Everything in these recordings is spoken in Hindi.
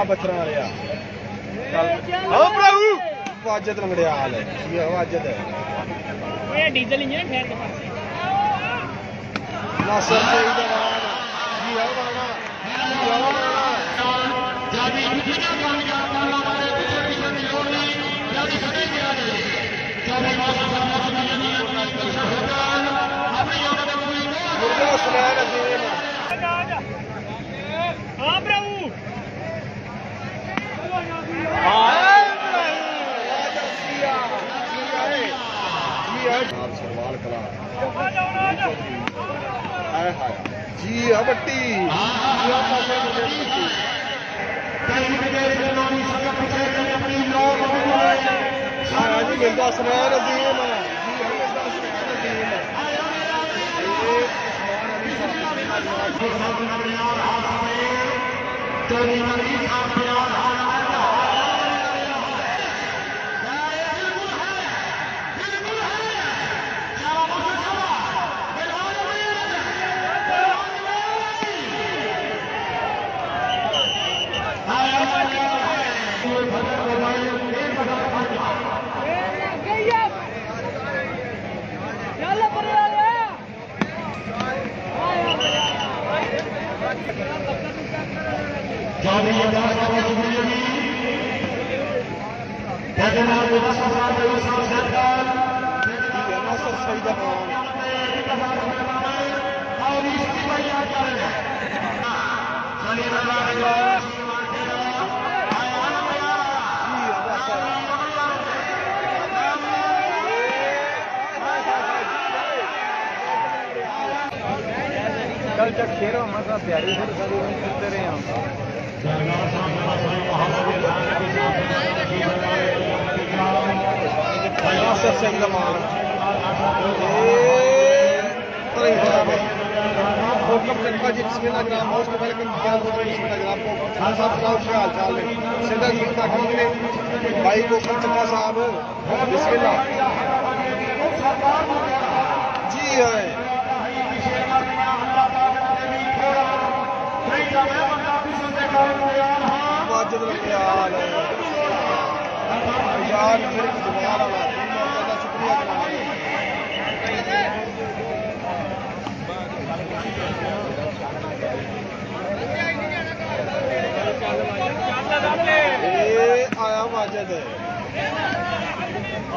बचना रहा वाजद लंगड़िया हाल है ये वाजद है ये डीजल इंजन है खैर नासर सईद अवान जी अवाना जी अवाना जाबी दुनिया कामयाब करना वाले दूसरी की लोड़ नहीं जाबी खड़े के आ गए जाबी माशा अल्लाह सुभान अपनी याद में कोई मुर्गा सुलैमान अजीम हां प्रभु सवाल कला जी बट्टी जी मिलता सुनैन अजीम कल जब शेर हमारा प्यारी से करते रहे हम भाई गोकम चन्ना साहब बिस्मिल्लाह जी है वाजिद लंगड़ियाल यार मेरे जुबान वाला शुक्रिया आया वाजिद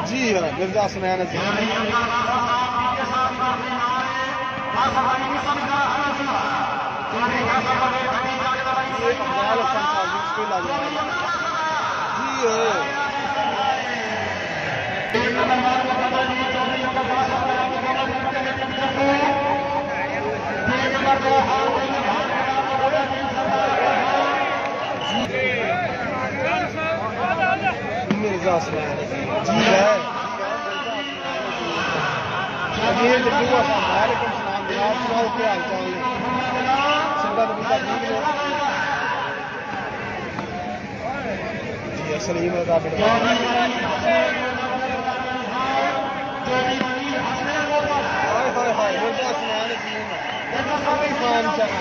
जी है मिर्जा सुनैन जी मिर्जा जी है अमीर जरूर वालेकुम सलाम जनाब सुनाओ क्या हाल चाल है संगत बुद्धा ठीक है जी सलीम है हाय हाय हाय मिर्जा सलाम जी सभी खान चला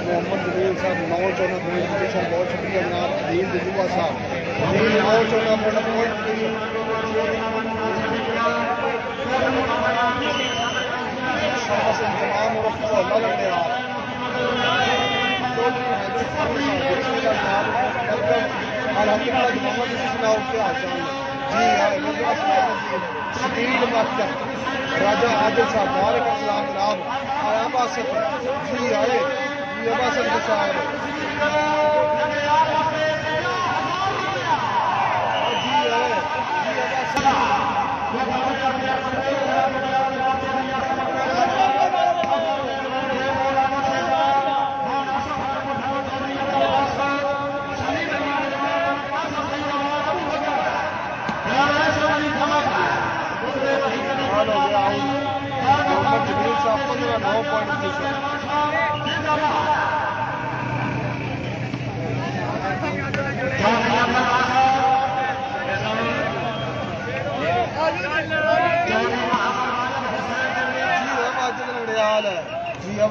मोहम्मद जमील साहब 914 नोटिफिकेशन बहुत शुक्रिया जनाब अदील जजुआ साहब 914 तमाम लगने राजा आदिल साहब वालेकुम सलाम जनाब आया बासत जी आए जी बासत साहब जी आए मोहम्मद जमील साहब 15 9 पॉइंट जी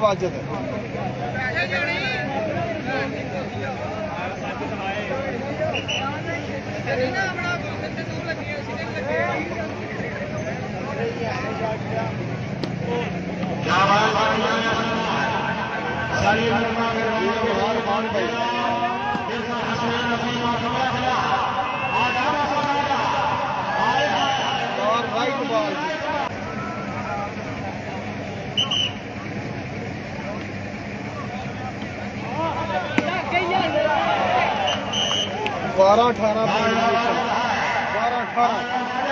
वाजिद बारह 18 12 18